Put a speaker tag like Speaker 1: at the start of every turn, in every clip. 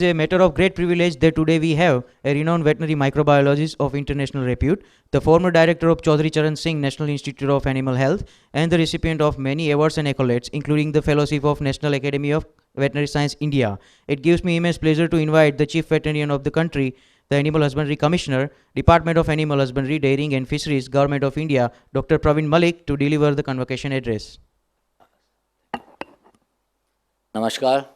Speaker 1: It is a matter of great privilege that today we have a renowned veterinary microbiologist of international repute, the former director of Chaudhry Charan Singh National Institute of Animal Health, and the recipient of many awards and accolades, including the Fellowship of National Academy of Veterinary Science India. It gives me immense pleasure to invite the Chief Veterinarian of the country, the Animal Husbandry Commissioner, Department of Animal Husbandry, Dairying and Fisheries, Government of India, Dr. Praveen Malik, to deliver the convocation address.
Speaker 2: नमस्कार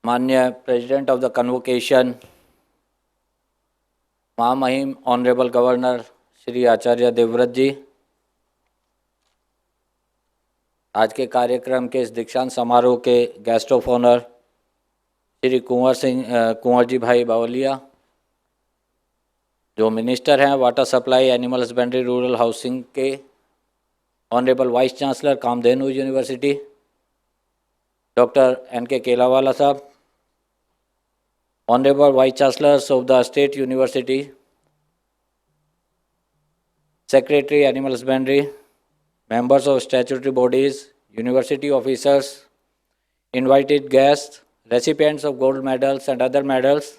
Speaker 2: माननीय president of the convocation, महामहिम honourable governor Shri Acharya Devvrat ji, आज के कार्यक्रम के इस दीक्षांत समारोह के guest of honour Shri Kunvar ji bhai Bavaliya, जो मिनिस्टर हैं water supply, animal husbandry, rural housing के, honourable vice chancellor Kamdhenu university doctor N.K. Kelawala साहब, honourable vice chancellors of the state university, secretary animal husbandry, members of statutory bodies, university officers, invited guests, recipients of gold medals and other medals,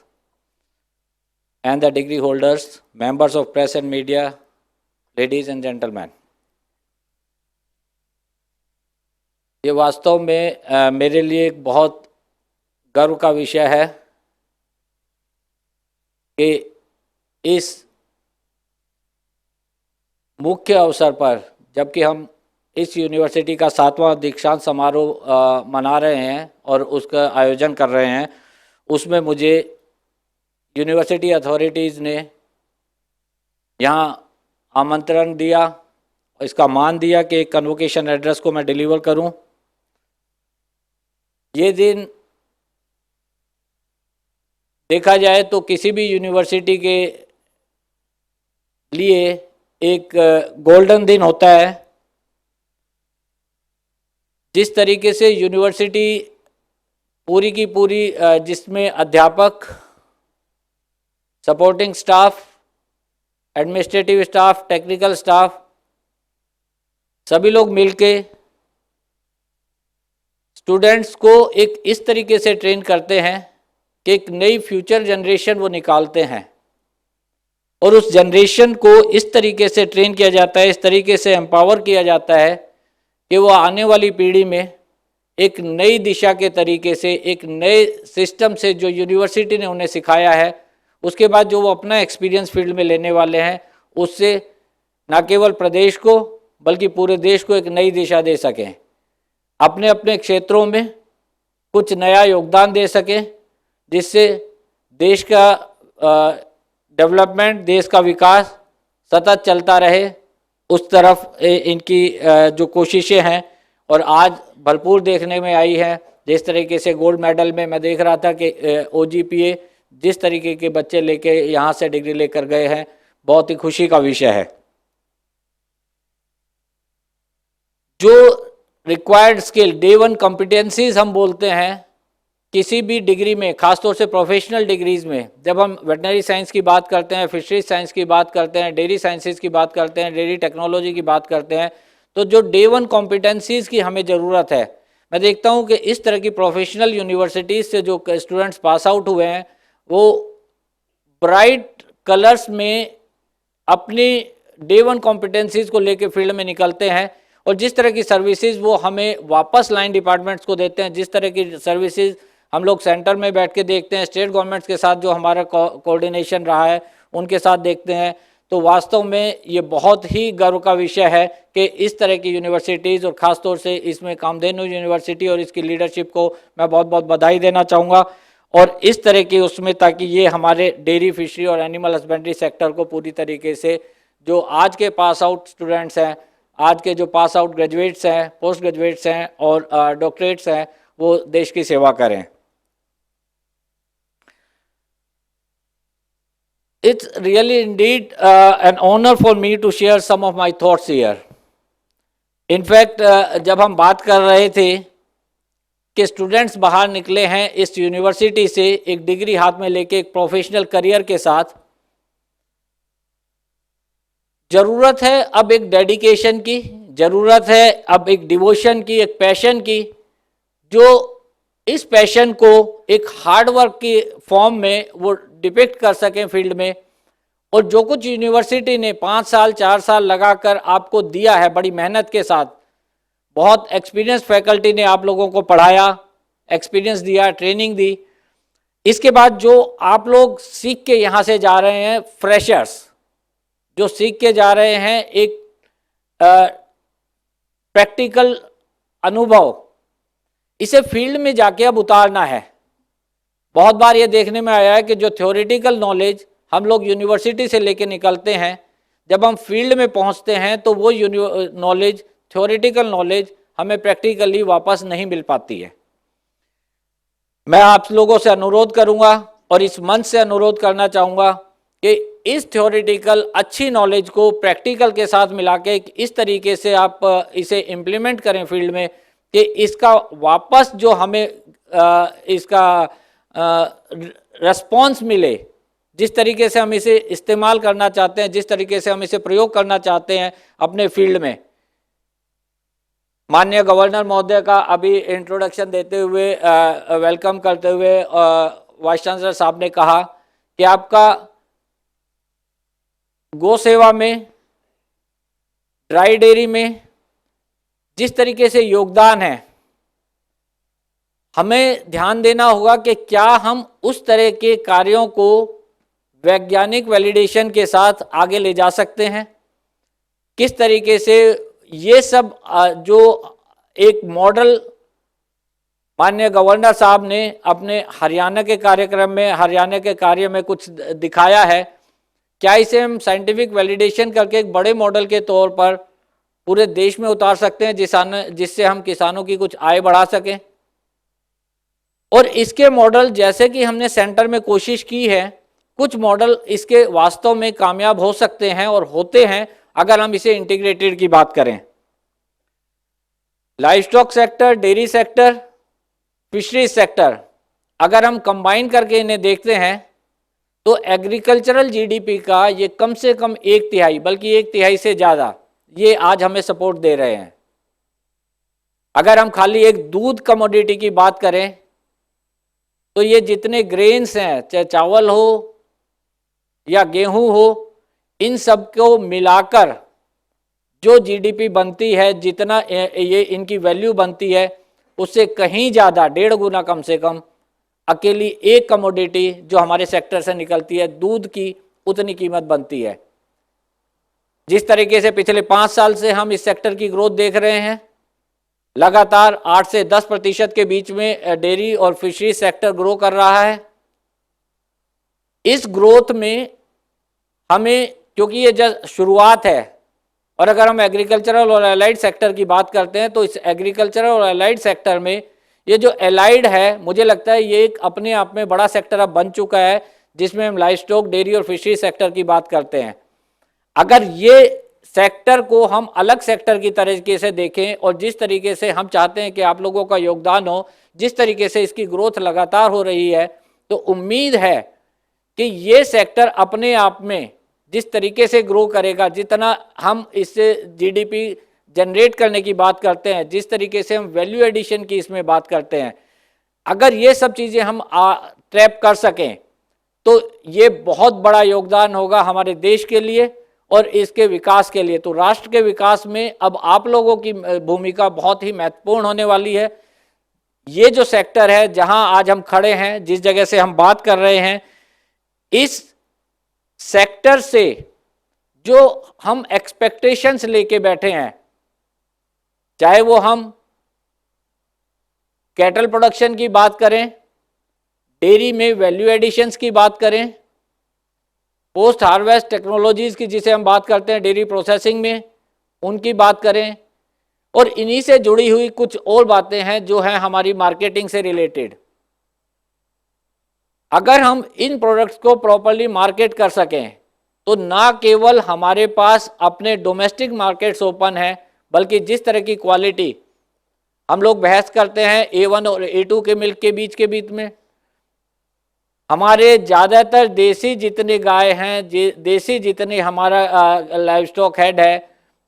Speaker 2: and the degree holders, members of press and media, ladies and gentlemen. ये वास्तव में मेरे लिए एक बहुत गर्व का विषय है कि इस मुख्य अवसर पर, जबकि हम इस यूनिवर्सिटी का 7वां दीक्षांत समारोह मना रहे हैं और उसका आयोजन कर रहे हैं, उसमें मुझे यूनिवर्सिटी अथॉरिटीज़ ने यहाँ आमंत्रण दिया, इसका मान दिया कि एक कन्वोकेशन एड्रेस को मैं डिलीवर करूं। ये दिन देखा जाए तो किसी भी यूनिवर्सिटी के लिए एक गोल्डन दिन होता है। जिस तरीके से यूनिवर्सिटी पूरी की पूरी, जिसमें अध्यापक, supporting staff, administrative staff, technical staff, सभी लोग मिलके स्टूडेंट्स को एक इस तरीके से ट्रेन करते हैं कि एक नई फ्यूचर जनरेशन वो निकालते हैं, और उस जनरेशन को इस तरीके से ट्रेन किया जाता है, इस तरीके से एम्पावर किया जाता है कि वो आने वाली पीढ़ी में एक नई दिशा के तरीके से, एक नए सिस्टम से जो यूनिवर्सिटी ने उन्हें सिखाया है, उसके बाद जो वो अपना एक्सपीरियंस फील्ड में लेने वाले हैं, उससे न केवल प्रदेश को बल्कि पूरे देश को एक नई दिशा दे सकें, अपने अपने क्षेत्रों में कुछ नया योगदान दे सकें, जिससे देश का डेवलपमेंट, देश का विकास सतत चलता रहे। उस तरफ इनकी जो कोशिशें हैं और आज भरपूर देखने में आई है। जिस तरीके से गोल्ड मेडल में मैं देख रहा था कि OGPA जिस तरीके के बच्चे लेके यहाँ से डिग्री लेकर गए हैं, बहुत ही खुशी का विषय है। जो रिक्वायर्ड स्किल, डे 1 कॉम्पिटेंसीज हम बोलते हैं किसी भी डिग्री में, खासतौर से प्रोफेशनल डिग्रीज में, जब हम वेटनरी साइंस की बात करते हैं, फिशरीज साइंस की बात करते हैं, डेयरी साइंसेज की बात करते हैं, डेयरी टेक्नोलॉजी की बात करते हैं, तो जो डे 1 कॉम्पिटेंसीज की हमें ज़रूरत है, मैं देखता हूं कि इस तरह की प्रोफेशनल यूनिवर्सिटीज़ से जो स्टूडेंट्स पास आउट हुए हैं, वो ब्राइट कलर्स में अपनी डे 1 कॉम्पिटेंसीज को लेकर फील्ड में निकलते हैं, और जिस तरह की सर्विसेज वो हमें वापस लाइन डिपार्टमेंट्स को देते हैं, जिस तरह की सर्विसेज हम लोग सेंटर में बैठ के देखते हैं, स्टेट गवर्नमेंट्स के साथ जो हमारा कोऑर्डिनेशन रहा है उनके साथ देखते हैं, तो वास्तव में ये बहुत ही गर्व का विषय है कि इस तरह की यूनिवर्सिटीज़, और ख़ास तौर से इसमें कामधेनु यूनिवर्सिटी और इसकी लीडरशिप को मैं बहुत बहुत बधाई देना चाहूँगा। और इस तरह की उसमें, ताकि ये हमारे डेयरी, फिशरी और एनिमल हस्बेंड्री सेक्टर को पूरी तरीके से, जो आज के पास आउट स्टूडेंट्स हैं, आज के जो पास आउट ग्रेजुएट्स हैं, पोस्ट ग्रेजुएट्स हैं और डॉक्टरेट्स हैं, वो देश की सेवा करें। It's really indeed an honor for me to share some of my thoughts here. In fact, जब हम बात कर रहे थे कि स्टूडेंट्स बाहर निकले हैं इस यूनिवर्सिटी से एक डिग्री हाथ में लेके, एक प्रोफेशनल करियर के साथ, ज़रूरत है अब एक डेडिकेशन की, ज़रूरत है अब एक डिवोशन की, एक पैशन की, जो इस पैशन को एक हार्ड वर्क की फॉर्म में वो डिपिक्ट कर सकें फील्ड में। और जो कुछ यूनिवर्सिटी ने 5 साल 4 साल लगाकर आपको दिया है बड़ी मेहनत के साथ, बहुत एक्सपीरियंस फैकल्टी ने आप लोगों को पढ़ाया, एक्सपीरियंस दिया, ट्रेनिंग दी, इसके बाद जो आप लोग सीख के यहाँ से जा रहे हैं, फ्रेशर्स जो सीख के जा रहे हैं, एक प्रैक्टिकल अनुभव, इसे फील्ड में जाके अब उतारना है। बहुत बार ये देखने में आया है कि जो थ्योरेटिकल नॉलेज हम लोग यूनिवर्सिटी से लेके निकलते हैं, जब हम फील्ड में पहुंचते हैं तो वो नॉलेज, थ्योरेटिकल नॉलेज हमें प्रैक्टिकली वापस नहीं मिल पाती है। मैं आप लोगों से अनुरोध करूंगा और इस मंच से अनुरोध करना चाहूँगा कि इस थ्योरेटिकल अच्छी नॉलेज को प्रैक्टिकल के साथ मिला के इस तरीके से आप इसे इम्प्लीमेंट करें फील्ड में कि इसका वापस जो हमें इसका रिस्पॉन्स मिले, जिस तरीके से हम इसे इस्तेमाल करना चाहते हैं, जिस तरीके से हम इसे प्रयोग करना चाहते हैं अपने फील्ड में। माननीय गवर्नर महोदय का अभी इंट्रोडक्शन देते हुए, वेलकम करते हुए वाइस चांसलर साहब ने कहा कि आपका गौ सेवा में, ड्राई डेयरी में जिस तरीके से योगदान है, हमें ध्यान देना होगा कि क्या हम उस तरह के कार्यों को वैज्ञानिक वैलिडेशन के साथ आगे ले जा सकते हैं। किस तरीके से ये सब जो एक मॉडल माननीय गवर्नर साहब ने अपने हरियाणा के कार्यक्रम में, हरियाणा के कार्य में कुछ दिखाया है, क्या इसे हम साइंटिफिक वैलिडेशन करके एक बड़े मॉडल के तौर पर पूरे देश में उतार सकते हैं, जिससे हम किसानों की कुछ आय बढ़ा सकें। और इसके मॉडल, जैसे कि हमने सेंटर में कोशिश की है, कुछ मॉडल इसके वास्तव में कामयाब हो सकते हैं और होते हैं अगर हम इसे इंटीग्रेटेड की बात करें। Live stock sector, dairy sector, fisheries sector, अगर हम कंबाइन करके इन्हें देखते हैं तो एग्रीकल्चरल जीडीपी का ये कम से कम 1/3, बल्कि 1/3 से ज़्यादा ये आज हमें सपोर्ट दे रहे हैं। अगर हम खाली एक दूध कमोडिटी की बात करें तो ये जितने ग्रेन्स हैं, चाहे चावल हो या गेहूं हो, इन सब को मिलाकर जो जीडीपी बनती है, जितना ये इनकी वैल्यू बनती है, उससे कहीं ज़्यादा, 1.5 गुना कम से कम अकेली एक कमोडिटी जो हमारे सेक्टर से निकलती है, दूध की, उतनी कीमत बनती है। जिस तरीके से पिछले 5 साल से हम इस सेक्टर की ग्रोथ देख रहे हैं, लगातार 8 से 10% के बीच में डेयरी और फिशरी सेक्टर ग्रो कर रहा है। इस ग्रोथ में हमें, क्योंकि ये जस्ट शुरुआत है, और अगर हम एग्रीकल्चरल और एलाइड सेक्टर की बात करते हैं तो इस एग्रीकल्चरल और एलाइड सेक्टर में ये जो एलाइड है, मुझे लगता है ये एक अपने आप में बड़ा सेक्टर अब बन चुका है, जिसमें हम लाइव स्टॉक, डेयरी और फिशरी सेक्टर की बात करते हैं। अगर ये सेक्टर को हम अलग सेक्टर की तरीके से देखें और जिस तरीके से हम चाहते हैं कि आप लोगों का योगदान हो, जिस तरीके से इसकी ग्रोथ लगातार हो रही है, तो उम्मीद है कि ये सेक्टर अपने आप में जिस तरीके से ग्रो करेगा, जितना हम इससे जीडीपी जनरेट करने की बात करते हैं, जिस तरीके से हम वैल्यू एडिशन की इसमें बात करते हैं, अगर ये सब चीज़ें हम ट्रैप कर सकें तो ये बहुत बड़ा योगदान होगा हमारे देश के लिए और इसके विकास के लिए। तो राष्ट्र के विकास में अब आप लोगों की भूमिका बहुत ही महत्वपूर्ण होने वाली है। ये जो सेक्टर है, जहां आज हम खड़े हैं, जिस जगह से हम बात कर रहे हैं, इस सेक्टर से जो हम एक्सपेक्टेशंस लेके बैठे हैं, चाहे वो हम कैटल प्रोडक्शन की बात करें, डेयरी में वैल्यू एडिशंस की बात करें, पोस्ट हार्वेस्ट टेक्नोलॉजीज की जिसे हम बात करते हैं डेयरी प्रोसेसिंग में, उनकी बात करें, और इन्हीं से जुड़ी हुई कुछ और बातें हैं जो हैं हमारी मार्केटिंग से रिलेटेड। अगर हम इन प्रोडक्ट्स को प्रॉपर्ली मार्केट कर सकें तो ना केवल हमारे पास अपने डोमेस्टिक मार्केट्स ओपन हैं, बल्कि जिस तरह की क्वालिटी हम लोग बहस करते हैं A1 और A2 के मिल्क के बीच में, हमारे ज़्यादातर देसी जितने गाय हैं, देसी जितने हमारा लाइव स्टॉक हेड है,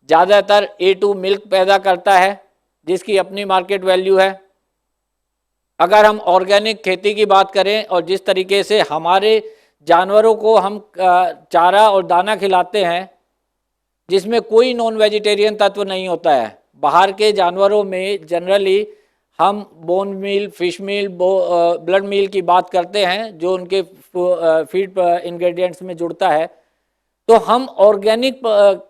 Speaker 2: ज़्यादातर A2 मिल्क पैदा करता है, जिसकी अपनी मार्केट वैल्यू है। अगर हम ऑर्गेनिक खेती की बात करें और जिस तरीके से हमारे जानवरों को हम चारा और दाना खिलाते हैं जिसमें कोई नॉन वेजिटेरियन तत्व नहीं होता है, बाहर के जानवरों में जनरली हम बोन मील, फिश मील, ब्लड मील की बात करते हैं जो उनके फीड इंग्रेडिएंट्स में जुड़ता है। तो हम ऑर्गेनिक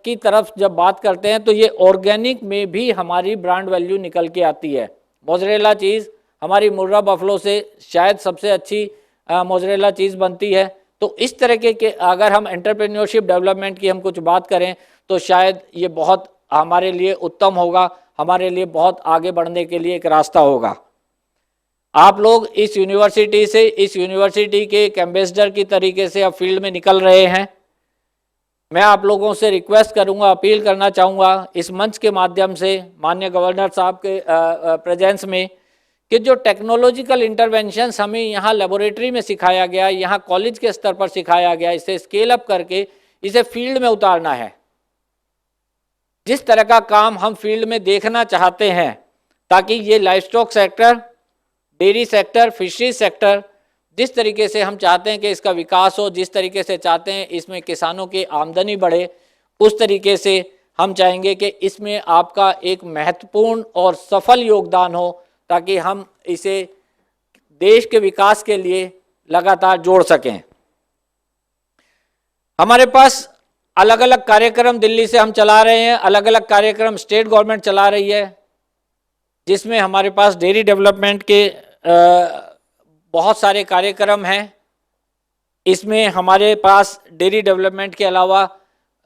Speaker 2: की तरफ जब बात करते हैं तो ये ऑर्गेनिक में भी हमारी ब्रांड वैल्यू निकल के आती है। मोज़रेला चीज़ हमारी मुर्रा बफलो से शायद सबसे अच्छी मोज़रेला चीज़ बनती है। तो इस तरह के अगर हम एंटरप्रेन्योरशिप डेवलपमेंट की हम कुछ बात करें तो शायद ये बहुत हमारे लिए उत्तम होगा, हमारे लिए बहुत आगे बढ़ने के लिए एक रास्ता होगा। आप लोग इस यूनिवर्सिटी से, इस यूनिवर्सिटी के एक एम्बेसडर की तरीके से अब फील्ड में निकल रहे हैं। मैं आप लोगों से रिक्वेस्ट करूंगा, अपील करना चाहूँगा इस मंच के माध्यम से माननीय गवर्नर साहब के प्रेजेंस में कि जो टेक्नोलॉजिकल इंटरवेंशंस हमें यहाँ लेबोरेटरी में सिखाया गया, यहाँ कॉलेज के स्तर पर सिखाया गया, इसे स्केल अप करके इसे फील्ड में उतारना है। जिस तरह का काम हम फील्ड में देखना चाहते हैं ताकि ये livestock sector, dairy sector, fisheries sector जिस तरीके से हम चाहते हैं कि इसका विकास हो, जिस तरीके से चाहते हैं इसमें किसानों की आमदनी बढ़े, उस तरीके से हम चाहेंगे कि इसमें आपका एक महत्वपूर्ण और सफल योगदान हो ताकि हम इसे देश के विकास के लिए लगातार जोड़ सकें। हमारे पास अलग अलग कार्यक्रम दिल्ली से हम चला रहे हैं, अलग अलग कार्यक्रम स्टेट गवर्नमेंट चला रही है, जिसमें हमारे पास डेयरी डेवलपमेंट के बहुत सारे कार्यक्रम हैं। इसमें हमारे पास डेयरी डेवलपमेंट के अलावा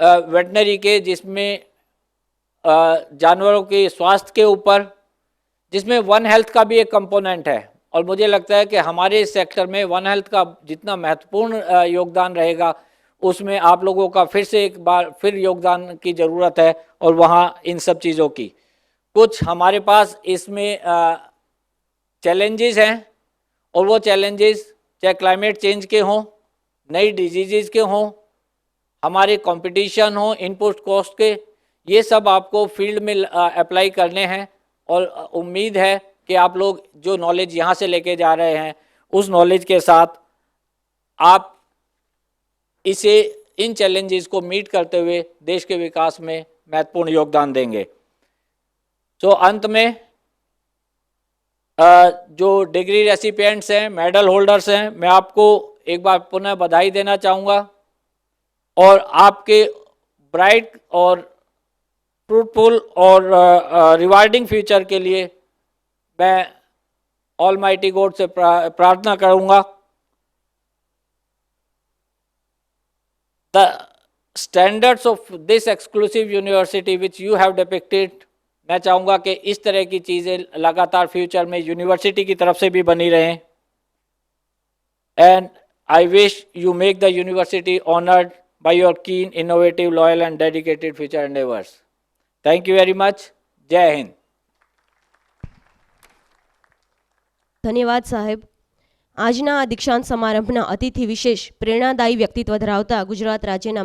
Speaker 2: वेटनरी के, जिसमें जानवरों के स्वास्थ्य के ऊपर, जिसमें वन हेल्थ का भी एक कंपोनेंट है। और मुझे लगता है कि हमारे इस सेक्टर में वन हेल्थ का जितना महत्वपूर्ण योगदान रहेगा उसमें आप लोगों का फिर से एक बार फिर योगदान की ज़रूरत है। और वहाँ इन सब चीज़ों की कुछ हमारे पास इसमें चैलेंजेस हैं और वो चैलेंजेस चाहे क्लाइमेट चेंज के हों, नई डिजीज़ के हों, हमारे कंपटीशन हो, इनपुट कॉस्ट के, ये सब आपको फील्ड में अप्लाई करने हैं। और उम्मीद है कि आप लोग जो नॉलेज यहाँ से लेके जा रहे हैं उस नॉलेज के साथ आप इसे इन चैलेंजेस को मीट करते हुए देश के विकास में महत्वपूर्ण योगदान देंगे। तो अंत में जो डिग्री रेसिपिएंट्स हैं, मेडल होल्डर्स हैं, मैं आपको एक बार पुनः बधाई देना चाहूँगा और आपके ब्राइट और फ्रूटफुल और रिवार्डिंग फ्यूचर के लिए मैं ऑलमाइटी गॉड से प्रार्थना करूँगा। The standards of this exclusive university which you have depicted, मैं चाहूँगा कि इस तरह की चीज़ें लगातार फ्यूचर में यूनिवर्सिटी की तरफ से भी बनी रहें। And I wish you make the university honored by your keen, innovative, loyal and dedicated future endeavors. Thank you very much. जय हिंद।
Speaker 3: ધન્યવાદ સાહેબ। આજના આ દીક્ષાંત સમારંભના અતિથિ વિશેષ પ્રેરણાદાયી વ્યક્તિત્વ ધરાવતા ગુજરાત રાજ્યના